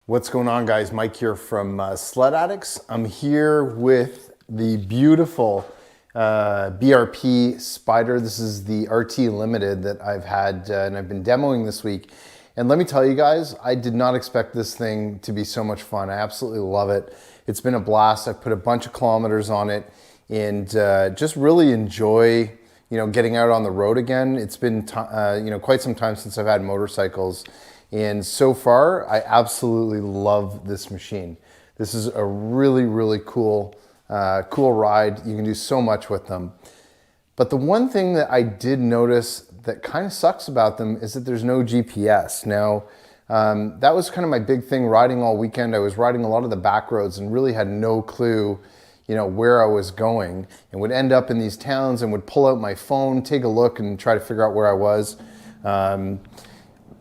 What's going on, guys? Mike here from Sledaddicz. I'm here with the beautiful BRP Spyder. This is the RT Limited that I've had and I've been demoing this week. And let me tell you guys, I did not expect this thing to be so much fun. I absolutely love it. It's been a blast. I've put a bunch of kilometers on it and just really enjoy, getting out on the road again. It's been, quite some time since I've had motorcycles. And so far, I absolutely love this machine. This is a really, really cool ride. You can do so much with them. But the one thing that I did notice that kind of sucks about them is that there's no GPS. Now, that was kind of my big thing riding all weekend. I was riding a lot of the back roads and really had no clue, where I was going, and would end up in these towns and would pull out my phone, take a look and try to figure out where I was.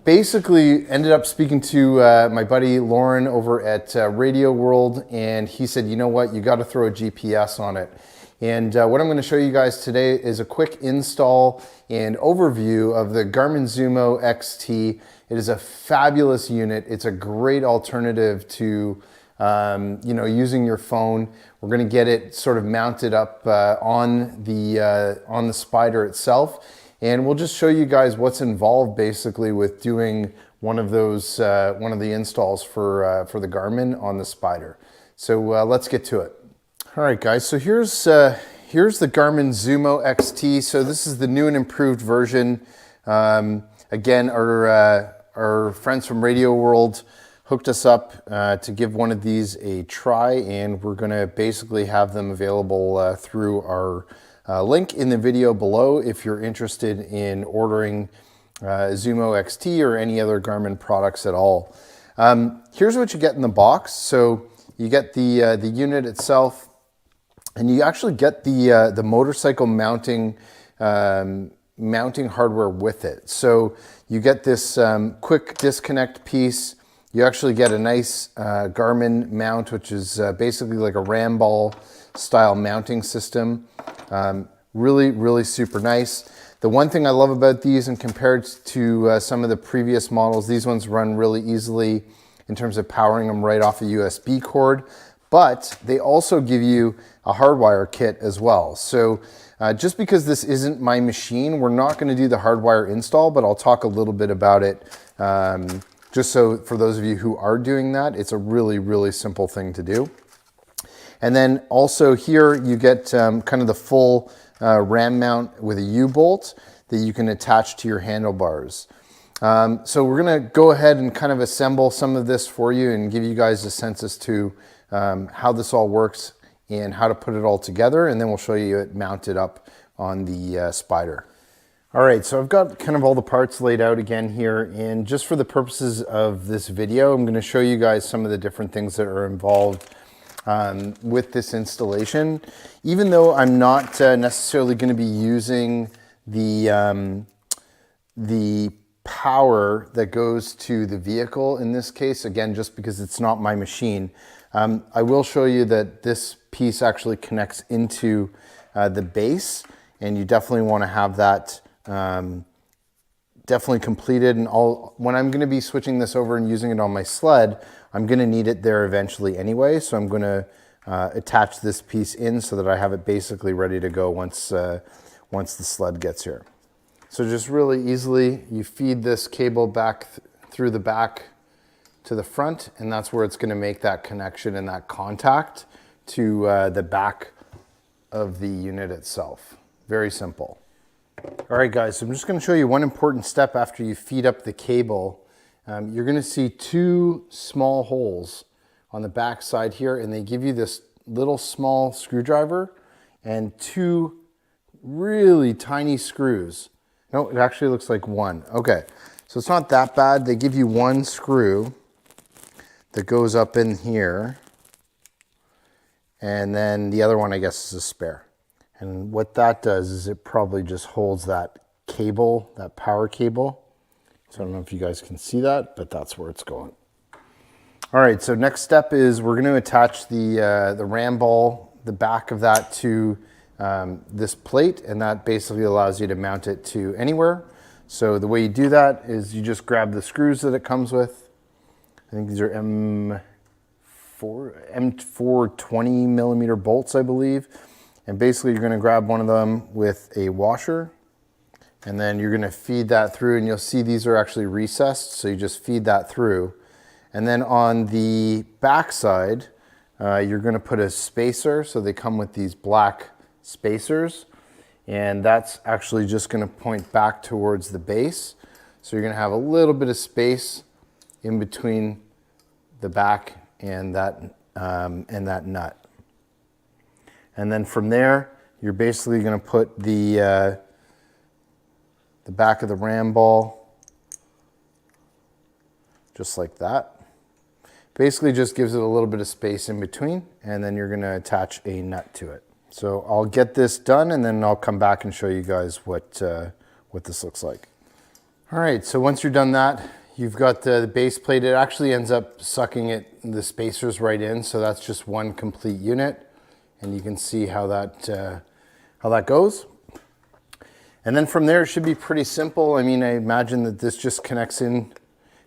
Basically ended up speaking to my buddy Lauren over at Radio World, and he said, you know what, you got to throw a GPS on it. And what I'm going to show you guys today is a quick install and overview of the Garmin Zumo XT. It is a fabulous unit. It's a great alternative to using your phone. We're going to get it sort of mounted up on the Spyder itself. And we'll just show you guys what's involved basically with doing one of those, one of the installs for the Garmin on the Spyder. So let's get to it. All right, guys, so here's the Garmin Zumo XT. So this is the new and improved version. Again, our friends from Radio World hooked us up to give one of these a try, and we're gonna basically have them available through our link in the video below if you're interested in ordering Zumo XT or any other Garmin products at all. Here's what you get in the box. So you get the unit itself, and you actually get the motorcycle mounting hardware with it. So you get this quick disconnect piece. You actually get a nice Garmin mount, which is basically like a ram ball style mounting system. Really, really super nice. The one thing I love about these, and compared to some of the previous models, these ones run really easily in terms of powering them right off a USB cord, but they also give you a hardwire kit as well. So just because this isn't my machine, we're not going to do the hardwire install, but I'll talk a little bit about it. Just so for those of you who are doing that, it's a really, really simple thing to do. And then also here you get kind of the full ram mount with a U-bolt that you can attach to your handlebars. So we're gonna go ahead and kind of assemble some of this for you and give you guys a sense as to how this all works and how to put it all together, and then we'll show you it mounted up on the Spyder. All right, so I've got kind of all the parts laid out again here, and just for the purposes of this video, I'm gonna show you guys some of the different things that are involved with this installation. Even though I'm not necessarily going to be using the power that goes to the vehicle in this case, again, just because it's not my machine, I will show you that this piece actually connects into the base, and you definitely want to have that definitely completed. And when I'm going to be switching this over and using it on my sled, I'm going to need it there eventually anyway, so I'm going to attach this piece in so that I have it basically ready to go once the sled gets here. So just really easily, you feed this cable back through the back to the front, and that's where it's going to make that connection and that contact to the back of the unit itself. Very simple. All right, guys, so I'm just going to show you one important step after you feed up the cable. You're going to see two small holes on the back side here, and they give you this little small screwdriver and two really tiny screws. No, it actually looks like one. Okay, so it's not that bad. They give you one screw that goes up in here, and then the other one, I guess, is a spare. And what that does is it probably just holds that cable, that power cable. So I don't know if you guys can see that, but that's where it's going. All right, so next step is we're going to attach the ram ball, the back of that to this plate, and that basically allows you to mount it to anywhere. So the way you do that is you just grab the screws that it comes with, think these are M4 20 millimeter bolts, I believe. And basically you're gonna grab one of them with a washer, and then you're gonna feed that through, and you'll see these are actually recessed, so you just feed that through. And then on the back side, you're gonna put a spacer, so they come with these black spacers, and that's actually just gonna point back towards the base. So you're gonna have a little bit of space in between the back and that nut. And then from there, you're basically gonna put the back of the ram ball just like that. Basically just gives it a little bit of space in between, and then you're gonna attach a nut to it. So I'll get this done, and then I'll come back and show you guys what this looks like. All right, so once you're done that, you've got the base plate. It actually ends up sucking the spacers right in, so that's just one complete unit, and you can see how that goes. And then from there, it should be pretty simple. I mean, I imagine that this just connects in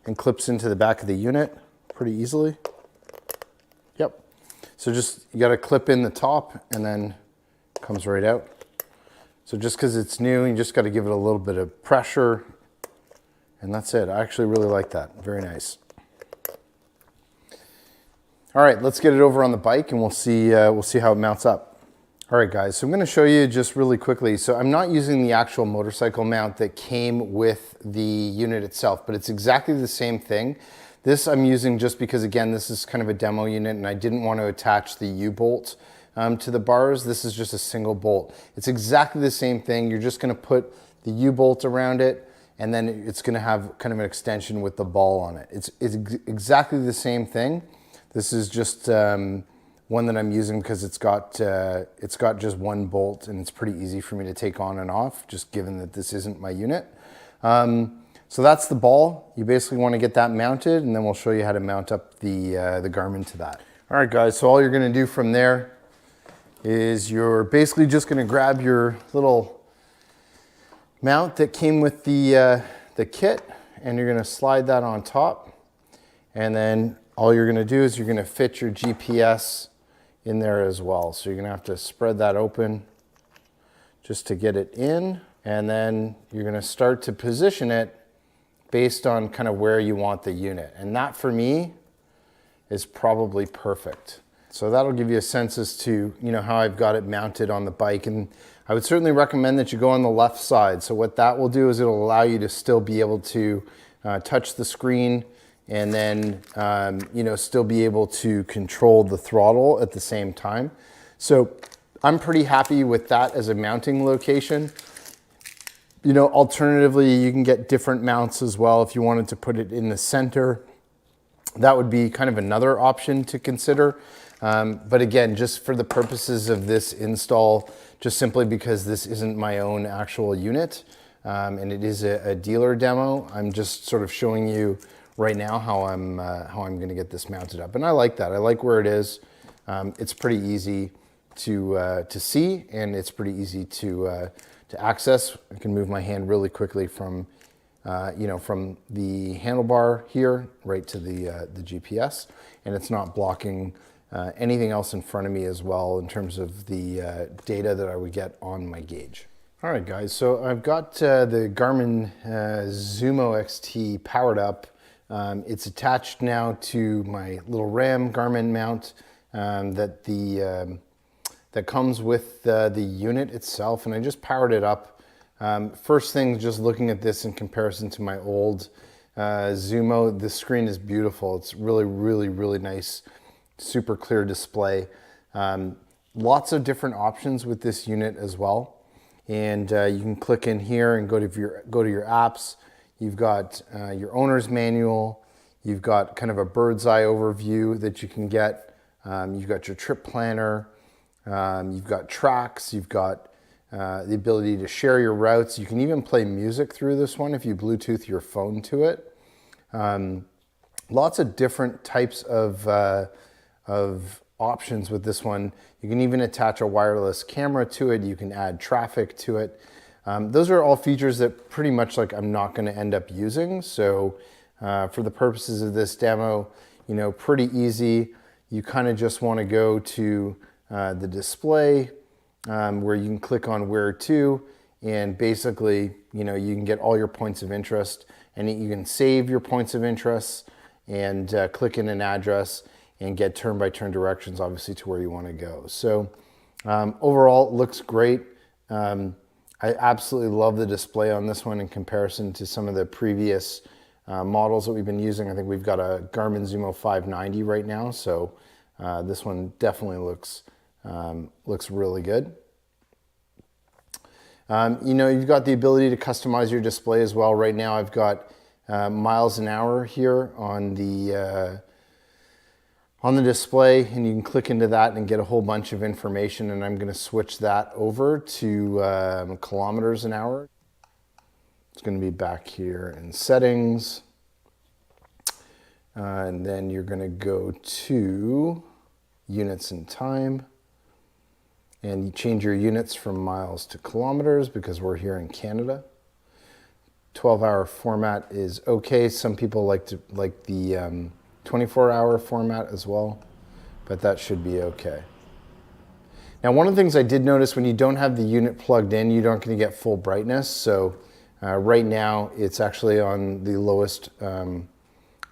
and clips into the back of the unit pretty easily. Yep. So just, you gotta clip in the top and then comes right out. So just because it's new, you just gotta give it a little bit of pressure, and that's it. I actually really like that. Very nice. All right, let's get it over on the bike, and we'll see how it mounts up. All right, guys, so I'm gonna show you just really quickly. So I'm not using the actual motorcycle mount that came with the unit itself, but it's exactly the same thing. This I'm using just because, again, this is kind of a demo unit, and I didn't want to attach the U-bolt to the bars. This is just a single bolt. It's exactly the same thing. You're just gonna put the U-bolt around it, and then it's gonna have kind of an extension with the ball on it. It's exactly the same thing. This is just one that I'm using because it's got just one bolt, and it's pretty easy for me to take on and off, just given that this isn't my unit. So that's the ball. You basically want to get that mounted, and then we'll show you how to mount up the Garmin to that. All right, guys, so all you're gonna do from there is you're basically just gonna grab your little mount that came with the kit, and you're gonna slide that on top, and then all you're gonna do is you're gonna fit your GPS in there as well. So you're gonna have to spread that open just to get it in, and then you're gonna start to position it based on kind of where you want the unit. And that, for me, is probably perfect. So that'll give you a sense as to, you know, how I've got it mounted on the bike. And I would certainly recommend that you go on the left side. So what that will do is it'll allow you to still be able to touch the screen, and then you know, still be able to control the throttle at the same time. So I'm pretty happy with that as a mounting location. You know, alternatively, you can get different mounts as well. If you wanted to put it in the center, that would be kind of another option to consider. But again, just for the purposes of this install, just simply because this isn't my own actual unit, and it is a dealer demo, I'm just sort of showing you right now how I'm going to get this mounted up. And I like that. I like where it is. It's pretty easy to see, and it's pretty easy to access. I can move my hand really quickly from you know, from the handlebar here right to the GPS, and it's not blocking anything else in front of me as well in terms of the data that I would get on my gauge. All right, guys, so I've got the Garmin Zumo XT powered up. It's attached now to my little RAM Garmin mount that comes with the unit itself, and I just powered it up. First thing, just looking at this in comparison to my old Zumo, the screen is beautiful. It's really, really, really nice, super clear display. Lots of different options with this unit as well. And you can click in here and go to your apps. You've got your owner's manual. You've got kind of a bird's eye overview that you can get. You've got your trip planner. You've got tracks. You've got the ability to share your routes. You can even play music through this one if you Bluetooth your phone to it. Lots of different types of options with this one. You can even attach a wireless camera to it. You can add traffic to it. Those are all features that pretty much like I'm not going to end up using. So For the purposes of this demo, pretty easy. You kind of just want to go to the display where you can click on where to, and basically, you can get all your points of interest, and you can save your points of interest and click in an address and get turn-by-turn directions, obviously, to where you want to go. So overall, it looks great. I absolutely love the display on this one in comparison to some of the previous models that we've been using. I think we've got a Garmin Zumo 590 right now, so this one definitely looks really good. You've got the ability to customize your display as well. Right now I've got miles an hour here on the display, and you can click into that and get a whole bunch of information, and I'm going to switch that over to kilometers an hour. It's going to be back here in settings, and then you're going to go to units and time, and you change your units from miles to kilometers because we're here in Canada. 12-hour format is okay. Some people like the 24-hour format as well, but that should be okay. Now, one of the things I did notice, when you don't have the unit plugged in, you aren't going to get full brightness. So right now it's actually on the lowest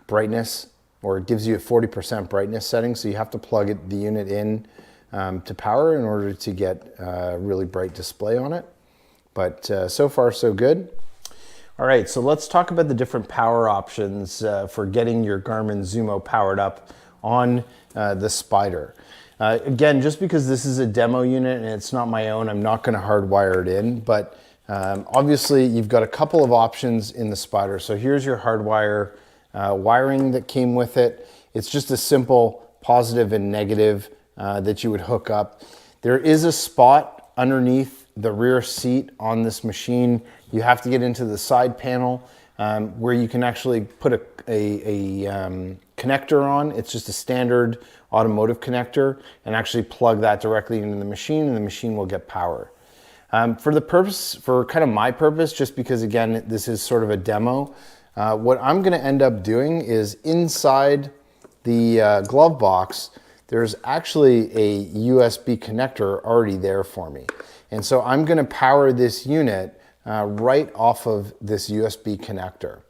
brightness, or it gives you a 40% brightness setting. So you have to plug the unit in to power in order to get a really bright display on it. But so far so good. All right, so let's talk about the different power options for getting your Garmin Zumo powered up on the Spyder. Again, just because this is a demo unit and it's not my own, I'm not going to hardwire it in, but obviously you've got a couple of options in the Spyder. So here's your hardwire wiring that came with it. It's just a simple positive and negative that you would hook up. There is a spot underneath the rear seat on this machine. You have to get into the side panel where you can actually put a connector on. It's just a standard automotive connector, and actually plug that directly into the machine, and the machine will get power. For kind of my purpose, just because again, this is sort of a demo, what I'm gonna end up doing is inside the glove box, there's actually a USB connector already there for me. And so I'm gonna power this unit right off of this USB connector.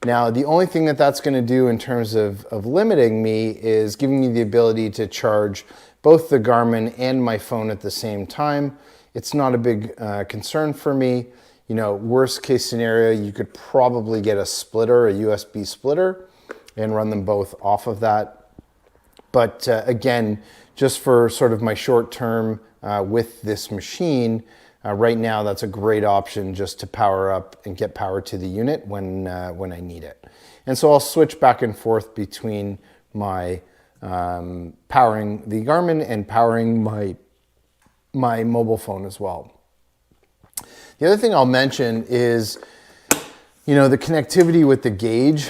Now, the only thing that that's going to do in terms of limiting me is giving me the ability to charge both the Garmin and my phone at the same time. It's not a big concern for me. Worst case scenario, you could probably get a splitter, a USB splitter, and run them both off of that. But again, just for sort of my short term with this machine, right now, that's a great option just to power up and get power to the unit when I need it. And so I'll switch back and forth between my powering the Garmin and powering my mobile phone as well. The other thing I'll mention is, the connectivity with the gauge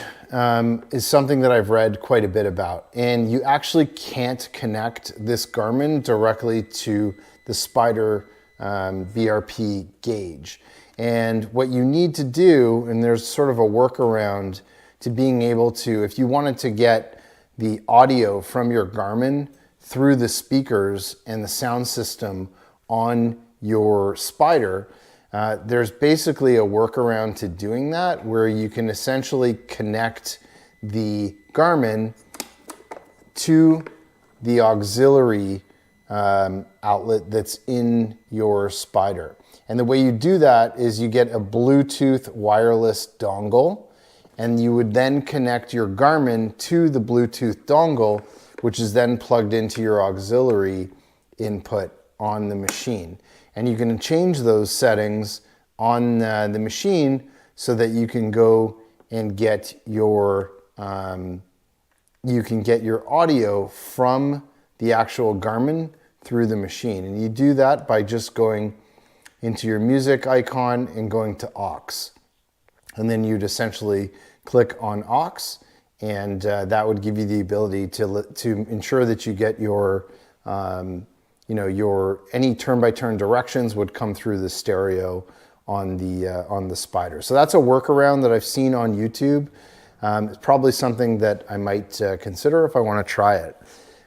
is something that I've read quite a bit about. And you actually can't connect this Garmin directly to the Spyder BRP gauge. And what you need to do, and there's sort of a workaround to being able to, if you wanted to get the audio from your Garmin through the speakers and the sound system on your Spyder, there's basically a workaround to doing that, where you can essentially connect the Garmin to the auxiliary outlet that's in your Spyder. And the way you do that is you get a Bluetooth wireless dongle, and you would then connect your Garmin to the Bluetooth dongle, which is then plugged into your auxiliary input on the machine. And you can change those settings on the machine so that you can go and get your audio from the actual Garmin through the machine. And you do that by just going into your music icon and going to aux. And then you'd essentially click on aux, and that would give you the ability to ensure that you get your any turn-by-turn directions would come through the stereo on the Spyder. So that's a workaround that I've seen on YouTube. it's probably something that I might consider if I want to try it.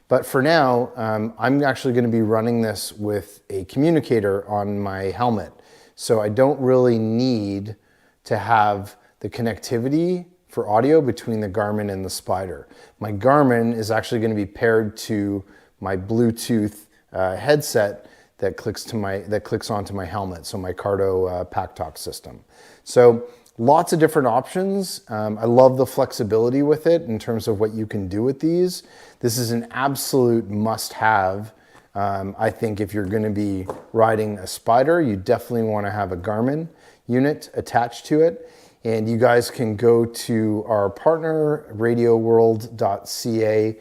But for now, I'm actually going to be running this with a communicator on my helmet. So I don't really need to have the connectivity for audio between the Garmin and the Spyder. My Garmin is actually going to be paired to my Bluetooth headset that clicks onto my helmet, so my Cardo pack talk system. So lots of different options. I love the flexibility with it in terms of what you can do with these. This is an absolute must-have. I think if you're going to be riding a Spyder, you definitely want to have a Garmin unit attached to it. And you guys can go to our partner, Radioworld.ca.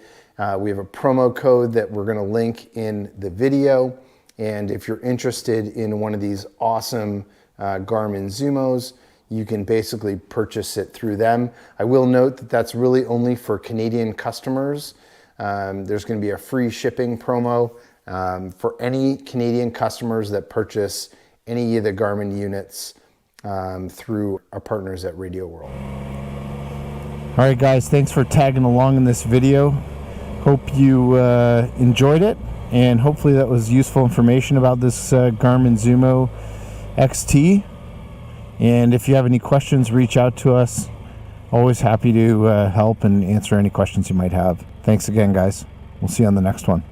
We have a promo code that we're going to link in the video. And if you're interested in one of these awesome Garmin Zumos, you can basically purchase it through them. I will note that that's really only for Canadian customers. There's going to be a free shipping promo for any Canadian customers that purchase any of the Garmin units through our partners at Radio World. All right, guys, thanks for tagging along in this video. Hope you enjoyed it, and hopefully that was useful information about this Garmin Zumo XT. And if you have any questions, reach out to us. Always happy to help and answer any questions you might have. Thanks again, guys. We'll see you on the next one.